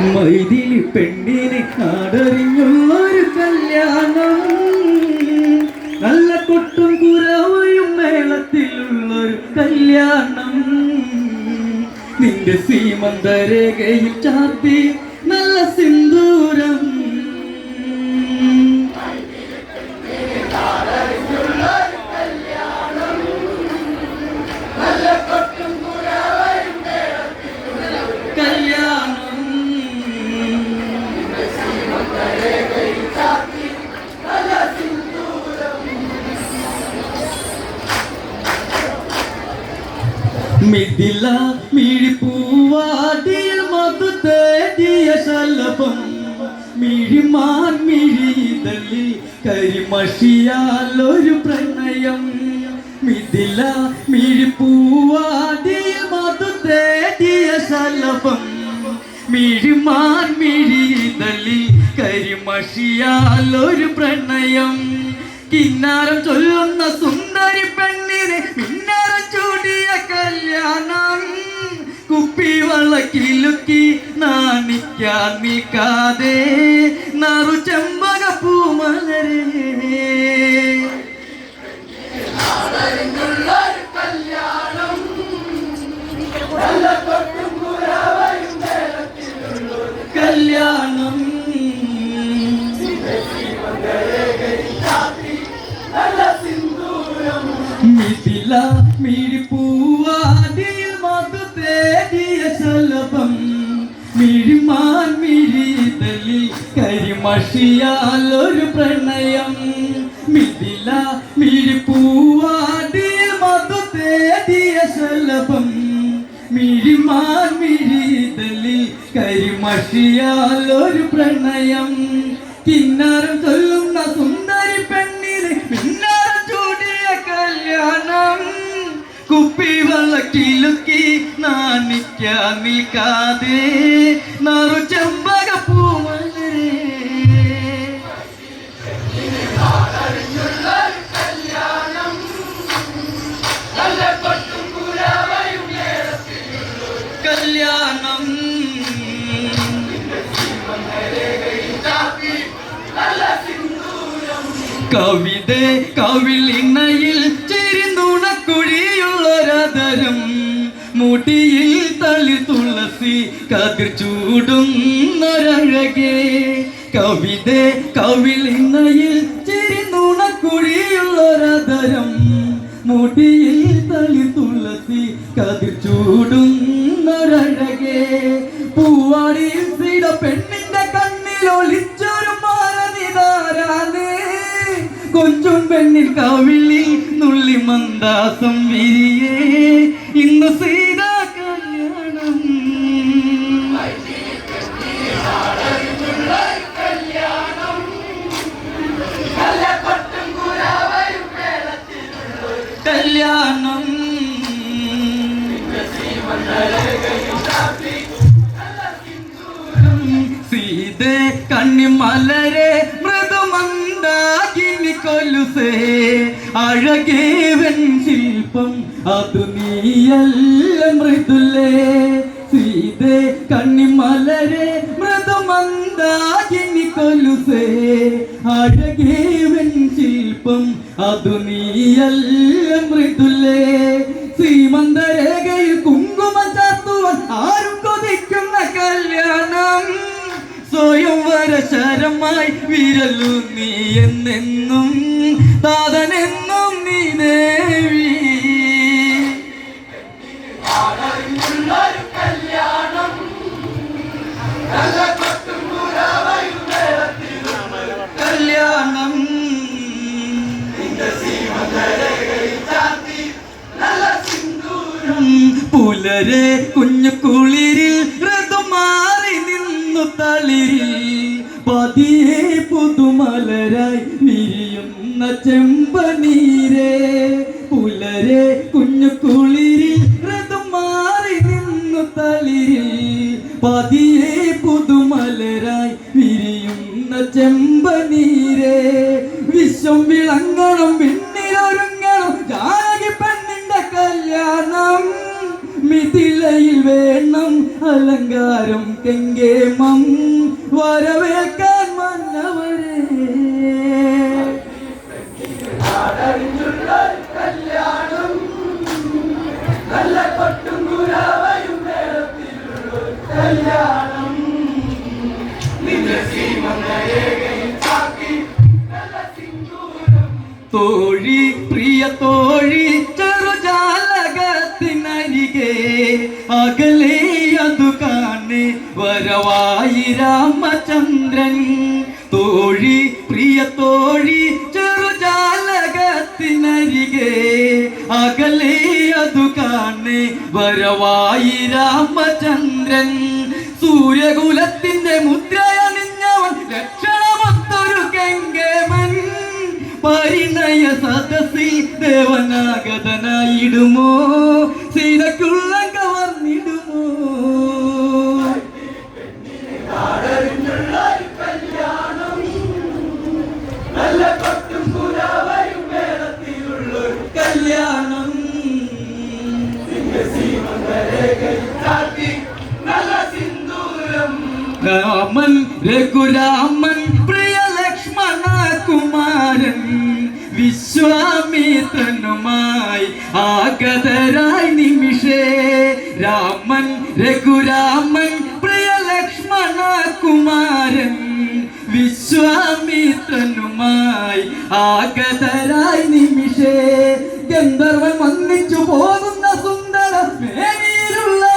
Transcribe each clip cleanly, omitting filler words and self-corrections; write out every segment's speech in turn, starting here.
മൈഥിലി പെണ്ണിനെ നാടറിഞ്ഞുള്ളൊരു കല്യാണം, നല്ല കൊട്ടും കുരവയും മേളത്തിലുള്ളൊരു കല്യാണം. നിന്റെ സീമന്തരേഖയിൽ ചാർത്തി നല്ല സിന്ദൂരം, മിഥില മിഴിപ്പൂവാടിയ മധു തേടിയ ശലഭം, മിഴിമാൻ മിഴിതളിൽ കരിമഷിയാലൊരു പ്രണയം. മിഥില മിഴിപ്പൂവാടിയ മധു തേടിയ ശലഭം, മിഴിമാൻ മിഴിതളിൽ കരിമഷിയാലൊരു പ്രണയം. കിന്നാരം ചൊല്ലുന്ന സുന്ദരി പെണ്ണിനെ മിന്നാരം ചൂടിയ കല്യാണം, കുപ്പിവളക്കിലുക്കി നാണിക്കാൻ നിൽക്കാതെ നറു ചെമ്പക പൂമലരേ. കല്യാണം മിഥില മിഴിപ്പൂവാടിയിൽ മധു തേടിയ ശലഭം, മിഴിമാൻ മിഴിതളിൽ കരിമഷിയാലൊരു പ്രണയം. മിഥില മിഴിപ്പൂവാടിയിൽ മധു തേടിയ ശലഭം, മിഴിമാൻ മിഴിതളിൽ കരിമഷിയാലൊരു പ്രണയം. കിന്നാരം ചൊല്ലുന്ന സുന്ദരി പെണ്ണിനെ മിന്നാരം ചൂടിയ കല്യാണം, കുപ്പിവളക്കിലുക്കി നാണിക്കാൻ നിൽക്കാതെ നറു ചെമ്പക പൂമലരേ. കല്യാണം കവിത കവിളിണയിൽ ചിരിന്നുണക്കുഴിയുള്ളൊരതരം, മുടിയിൽ തളി തുളസി കതിർ ചൂടുന്നൊരഴകേ. കവിത കവിളിണയിൽ ചിരിന്നുണക്കുഴിയുള്ളൊരതരം, മുടിയിൽ തളി തുളസി കതിർ ചൂടുന്നൊരഴകേ. പൂവാടിയിൽ സീത പെണ്ണിന്റെ കണ്ണിൽ ഒളിച്ചൊരു മാരനിതാരാനേ, കൊഞ്ചും പെണ്ണിൽ കവിളിൽ നുള്ളി മന്ദാസം വിരിയേ. ഇന്ന് സീതാ കല്യാണം, കല്യാണം സീതേ കണ്ണിമലരെ മൃദുമന്ദാകിനി കൊലുസേ, അഴകേവൻ ശില്പം അതു നീയല്ല മൃദുലേ. സീതേ കണ്ണിമലരെ മൃദുമന്ദാകിനി കൊലുസേ, അഴകേവൻ ശില്പം അതു നീയല്ല മൃദുലേ. സീമന്തരേഖയിൽ കുങ്കുമം ചാർത്തുവാൻ ആരും കൊതിക്കുന്ന കല്യാണം, സ്വയംവര ശരമായി വിരലു നീ എന്നെന്നും താതനെന്നും നീ ദേവി. കല്യാണം പുലരെ കുഞ്ഞു കുളിരിൽ ഋതുമാറി നിന്നു തളിരിൽ, പതിയെ പുതുമലരായി വിരിയുന്ന ചെമ്പനീരേ. പുലരെ കുഞ്ഞു കുളിരിൽ ഋതുമാറി നിന്നു തളിരിൽ, പതിയെ പുതുമലരായി വിരിയുന്ന ചെമ്പനീരേ. വിശ്വം വിളങ്ങണം വിണ്ണിലൊരുങ്ങണം ജാനകി പെണ്ണിന്റെ കല്യാണം, മിഥില നിലയിൽ വേണം അലങ്കാരം കെങ്കേമം വരവേൽക്കാൻ മന്നവരെ. കല്യാണം നല്ല കൊട്ടും കുരാവയും കല്യാണം തോഴി പ്രിയ തോഴി ചെറുജാലകത്തിനരികെ അകലെ അതു കാണെ വരവായി രാമചന്ദ്രൻ. തോഴി പ്രിയ തോഴി ചെറുജാലകത്തിനരികെ അകലെ അതു കാണെ വരവായി രാമചന്ദ്രൻ. സൂര്യകുലത്തിന്റെ മുദ്രയണിഞ്ഞവൻ ലക്ഷണമൊത്തൊരു കെങ്കേമൻ. പരിണയ സദസ്സിൽ ദേവനാഗതനായിടുമോ സീതയ്ക്കുള്ള കവർന്നിടുമോ. കല്യാണം രാമൻ രഘുരാമൻ പ്രിയ ലക്ഷ്മണ കുമാരൻ വിശ്വാമിത്രനുമായി ആഗതരായി നിമിഷേ. രാമൻ രഘുരാമൻ പ്രിയ ലക്ഷ്മണ കുമാരൻ വിശ്വാമിത്രനുമായി ആഗതരായി നിമിഷേ. ഗന്ധർവൻ വന്നിച്ചു പോകുന്ന സുന്ദര മേനിയിലുള്ളവരാരാണ്.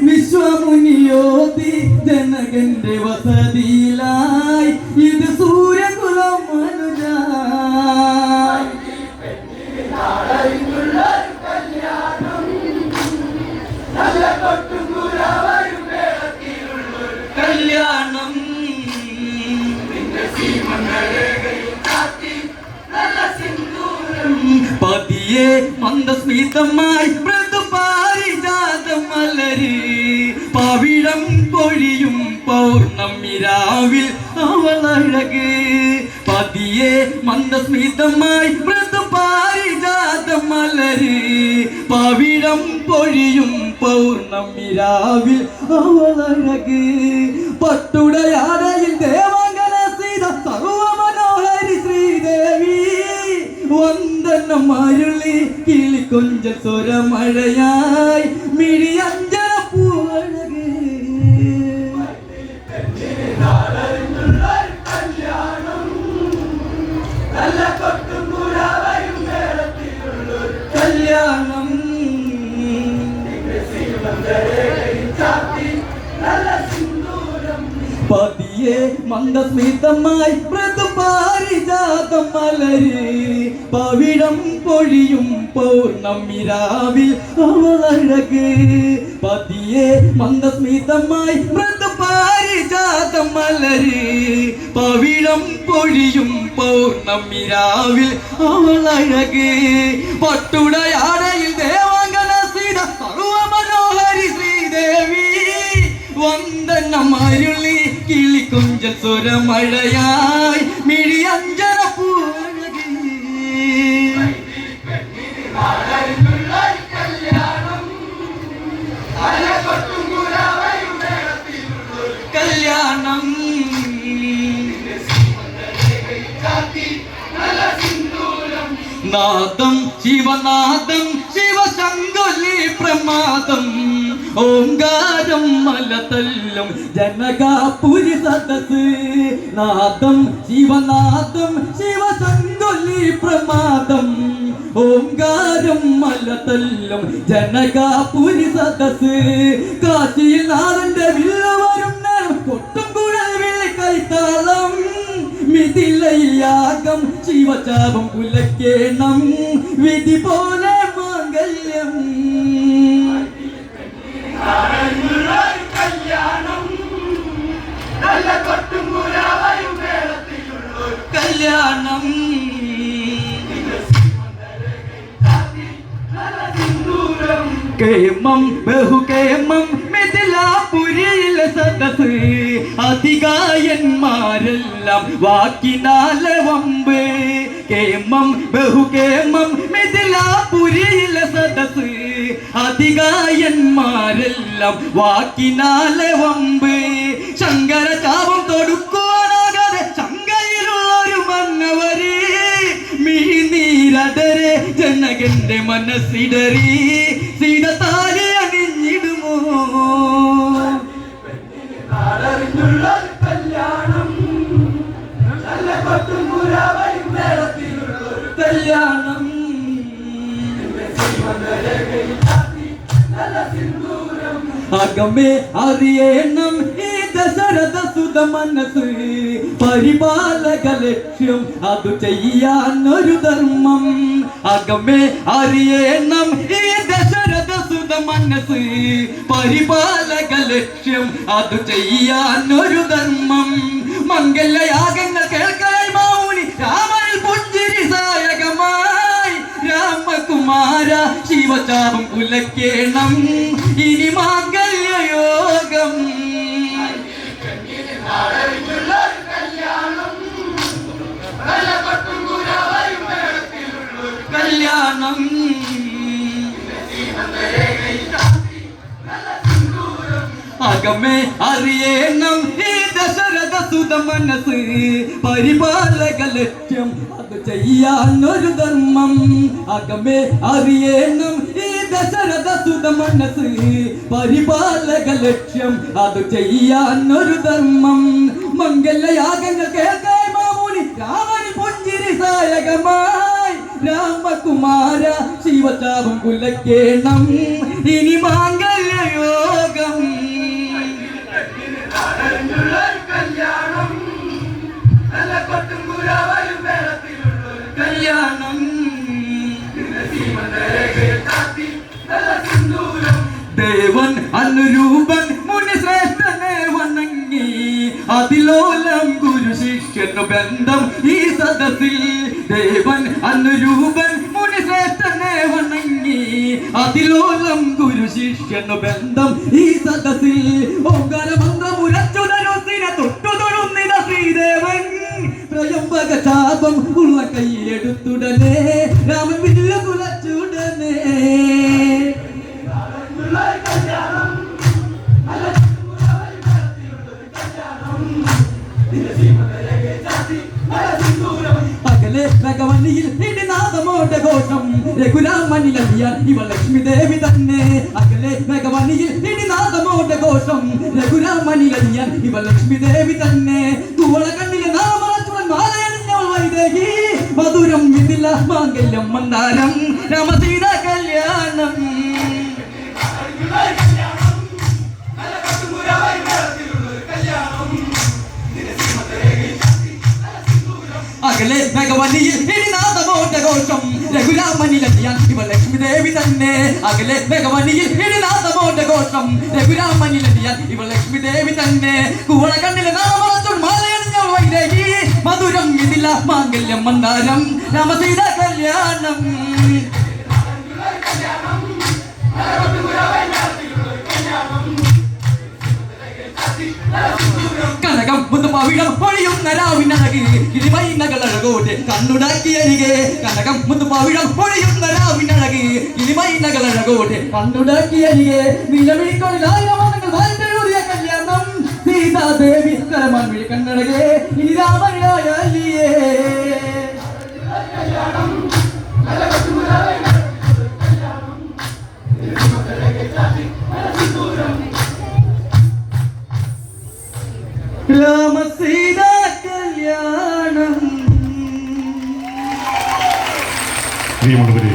വിശ്വമുനിയോതി ജനകന്റെ വസതിയിലായി ഇത് സൂര്യകുലം മനുജ. കല്യാണം പതിയെ മന്ദസ്മിതമായി മൃദുപാരിജാതം മലര് പവിഴം പൊഴിയും പൗർണമിരാവിൽ അവളഴക്. പതിയെ മന്ദസ്മിതമായി മൃദുപാരിജാതം മലര് പവിഴം പൊഴിയും പൗർണമിരാവിൽ അവളഴക്. പട്ടുടയാടയിൽ ദേവാംഗന സീത സർവമനോഹരി ശ്രീദേവി. വന്ദനം അരുളി കിളിക്കൊഞ്ച സ്വരമഴയായി മിഴി അഞ്ജന പൂവഴക്. കല്യാണം പതിയെ മന്ദസ്മിതമായി മൃദുപാരിജാതം മലര് പവിഴം പൊഴിയും പൗർണമിരാവിൽ അവളഴക്. പതിയെ മന്ദസ്മിതമായി മൃദുപാരിജാതം മലര് പവിഴം പൊഴിയും പൗർണമിരാവിൽ അവളഴക്. പട്ടുടയാടയിൽ ദേവാംഗന സീത സർവമനോഹരി ശ്രീദേവി. വന്ദനം അരുളി കിളിക്കൊഞ്ചൽ സ്വരമഴയായി മിഴി അഞ്ജന പൂവഴക്. കല്യാണം നാദം ശിവനാദം ശിവശങ്കുലി പ്രമാദം ഓംകാരം മലതല്ലും ജനകാപുരി സദസ്. നാദം ശിവനാദം ശിവശങ്കുലി പ്രമാദം ഓംകാരം മലതല്ലും ജനകാപുരി സദസ്. കാശിയിൽ നാഥന്റെ വില്ലവരും കൊട്ടും കുഴൽ വിളി കൈത്താളം. മിഥിലയാകം ശിവചാപം കുലക്കേണം വിധി പോലെ മാംഗല്യം. കല്യാണം കേമം ബഹുകേമം മിഥിലാപുരിയിലെ സദസ്. അധികായന്മാരെല്ലാം വാക്കിനാലെ വമ്പ്. കേമം ബഹുകേമം മിഥിലാപുരിയിലെ സദസ്. അതികായന്മാരെല്ലാം വാക്കിനാലെ വമ്പ് ശങ്കര ചാപം തൊടുക്കുവാനാകാതെ ശങ്കയിലുള്ളൊരു മന്നവര് മിഴിനീരടരെ ജനകന്റെ മനസ്സിടറി സീതത്താലി അണിഞ്ഞിടുമോ കല്യാണം കല്യാണം അകമേ അറിയണം ഈ ദശരഥ സുത മനസ്സ് പരിപാലക ലക്ഷ്യം അതു ചെയ്യാനൊരു ധർമ്മം അകമേ അറിയണം ഈ ദശരഥ സുത മനസ്സ് പരിപാലക ലക്ഷ്യം അതു ചെയ്യാനൊരു ധർമ്മം മംഗലയാഗങ്ങൾ കേൾക്കായി മൗനി രാമൻ പുഞ്ചിരി സായകമായി രാമകുമാര ശിവചാപം കുലക്കേണം ഇനി മാംഗല്യയോഗം കല്യാണം അകമേ അറിയണം ഈ ദശരഥ സുത മനസ്സ് പരിപാലക ലക്ഷ്യം അത് ചെയ്യാനൊരു ധർമ്മം അകമേ അറിയണം ഈ ദശരഥ സുത മനസ്സ് പരിപാലക ലക്ഷ്യം അത് ചെയ്യാനൊരു ധർമ്മം മംഗലയാഗങ്ങൾ കേൾക്കായി മാമുനി രാമൻ പുഞ്ചിരി സായകമായി രാമകുമാര ശിവചാപം കുലക്കേണം ഇനി മാംഗല്യയോഗം കല്യാണം ദേവൻ അനുരൂപൻ മുനിശ്രേഷ്ഠനെ വണങ്ങി അതിലോലം ഗുരു ശിഷ്യനു ബന്ധം ഈ സദസ്സിൽ ദേവൻ അനുരൂപൻ മുനിശ്രേഷ്ഠനെ വണങ്ങി അതിലോലം ഗുരു ശിഷ്യനു ബന്ധം ഈ സദസ്സിൽ ഓങ്കാരമന്ത്രമുരച്ചുതരുസിനെ തൊട്ടുതൊഴുന്നിത ശ്രീദേവൻ പ്രയംബക ചാപം ഉള്ള കൈയെടുത്തുടനെ രാമൻ വില്ല കുലച്ചുടനെ അകലെ ഭഗവനിയിൽ ഇടിനാഥമോടെ ഘോഷം രഘുരാമനിലറിയാൻ ഇവ ലക്ഷ്മി ദേവി തന്നെ അകലെ ഭഗവനിയിൽ ഇടിനാഥമോടെ ഘോഷം രഘുരാമനിലറിയാൻ ഇവ ലക്ഷ്മി ദേവി തന്നെ കുവള കണ്ണിലെ നാമച്ചുവൻ മാലയണിഞ്ഞവൾ വൈദേഹി മധുരം വിതില മാംഗല്യം മന്ദാരം രാമസീത കല്യാണം അകലെ ഭഗവനിയിൽ ഇടിനാഥമോടെ ഘോഷം രഘുരാമനിലറിയാൻ ഇവ ലക്ഷ്മി ദേവി തന്നെ അകലെ ഭഗവനിയിൽ ഇടിനാഥമോടെ ഘോഷം രഘുരാമനിലറിയാൻ ഇവ ലക്ഷ്മി ദേവി തന്നെ കുവള കണ്ണിലെ നാമച്ചുവൻ മാലയണിഞ്ഞവൾ വൈദേഹി മധുരം വിതില മാംഗല്യം മന്ദാരം രാമസീത കല്യാണം കനകം മുത്തുപാവിടം പൊഴിയുന്ന രാവിനഴകി കിളിമൈനകളഴകോട്ടെ കണ്ണുടാക്കിയരികെ കനകം മുത്തുപാവിടം പൊഴിയുന്ന രാവിനഴകി കിളിമൈനകളഴകോട്ടെ കണ്ണുടാക്കിയരികെ നിലവിളിക്കൊള്ളിലായിരമാനങ്ങൾ വാഴ്ത്തെഴുതിയ കല്യാണം സീതാദേവി കരമാൻ വിളി കണ്ണഴകെ ഇനി രാമനായലിയേ രാമസീത കല്യാണം. പ്രിയമുള്ളവരെ